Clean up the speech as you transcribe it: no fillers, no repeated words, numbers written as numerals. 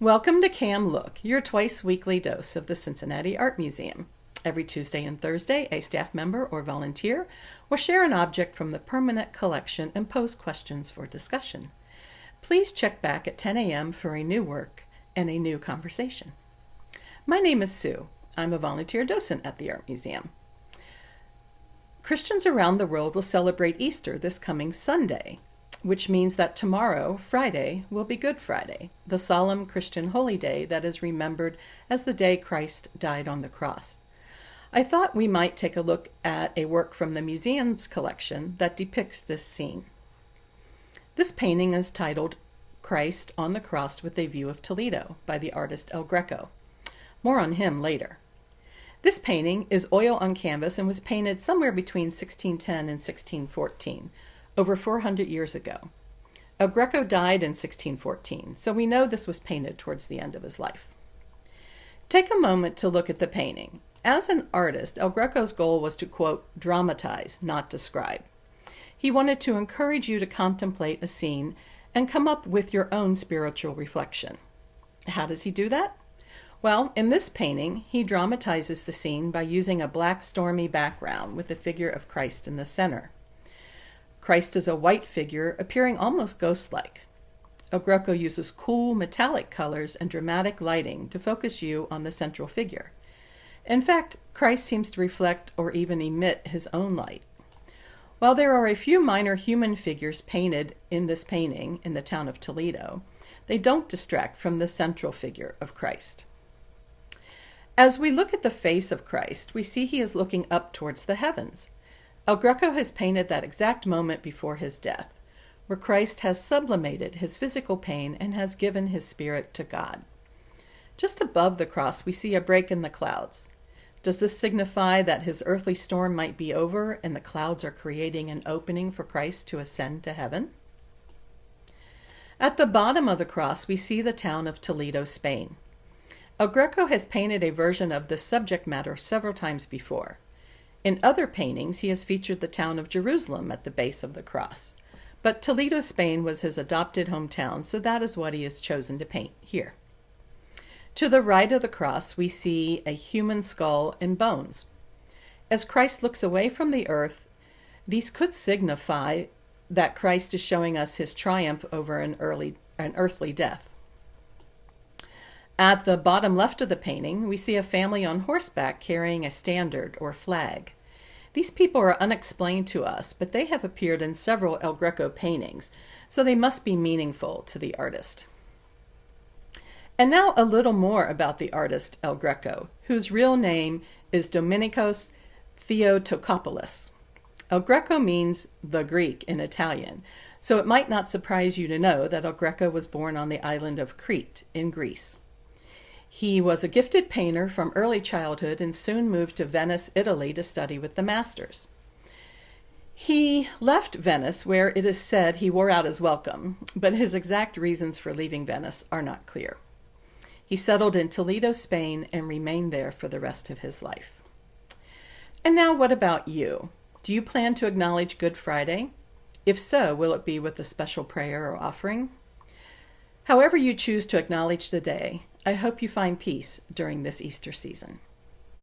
Welcome to CAM Look, your twice-weekly dose of the Cincinnati Art Museum. Every Tuesday and Thursday, a staff member or volunteer will share an object from the permanent collection and pose questions for discussion. Please check back at 10 a.m. for a new work and a new conversation. My name is Sue. I'm a volunteer docent at the Art Museum. Christians around the world will celebrate Easter this coming Sunday, which means that tomorrow, Friday, will be Good Friday, the solemn Christian holy day that is remembered as the day Christ died on the cross. I thought we might take a look at a work from the museum's collection that depicts this scene. This painting is titled Christ on the Cross with a View of Toledo by the artist Greco. More on him later. This painting is oil on canvas and was painted somewhere between 1610 and 1614, over 400 years ago. Greco died in 1614, so we know this was painted towards the end of his life. Take a moment to look at the painting. As an artist, Greco's goal was to, quote, dramatize, not describe. He wanted to encourage you to contemplate a scene and come up with your own spiritual reflection. How does he do that? Well, in this painting, he dramatizes the scene by using a black stormy background with the figure of Christ in the center. Christ is a white figure appearing almost ghost-like. Greco uses cool metallic colors and dramatic lighting to focus you on the central figure. In fact, Christ seems to reflect or even emit his own light. While there are a few minor human figures painted in this painting in the town of Toledo, they don't distract from the central figure of Christ. As we look at the face of Christ, we see he is looking up towards the heavens. Greco has painted that exact moment before his death, where Christ has sublimated his physical pain and has given his spirit to God. Just above the cross, we see a break in the clouds. Does this signify that his earthly storm might be over and the clouds are creating an opening for Christ to ascend to heaven? At the bottom of the cross, we see the town of Toledo, Spain. Greco has painted a version of this subject matter several times before. In other paintings, he has featured the town of Jerusalem at the base of the cross. But Toledo, Spain was his adopted hometown, so that is what he has chosen to paint here. To the right of the cross, we see a human skull and bones. As Christ looks away from the earth, these could signify that Christ is showing us his triumph over an earthly death. At the bottom left of the painting, we see a family on horseback carrying a standard or flag. These people are unexplained to us, but they have appeared in several Greco paintings, so they must be meaningful to the artist. And now a little more about the artist Greco, whose real name is Dominikos Theotokopoulos. Greco means the Greek in Italian, so it might not surprise you to know that Greco was born on the island of Crete in Greece. He was a gifted painter from early childhood and soon moved to Venice, Italy to study with the masters. He left Venice, where it is said he wore out his welcome, but his exact reasons for leaving Venice are not clear. He settled in Toledo, Spain, and remained there for the rest of his life. And now what about you? Do you plan to acknowledge Good Friday? If so, will it be with a special prayer or offering? However you choose to acknowledge the day, I hope you find peace during this Easter season.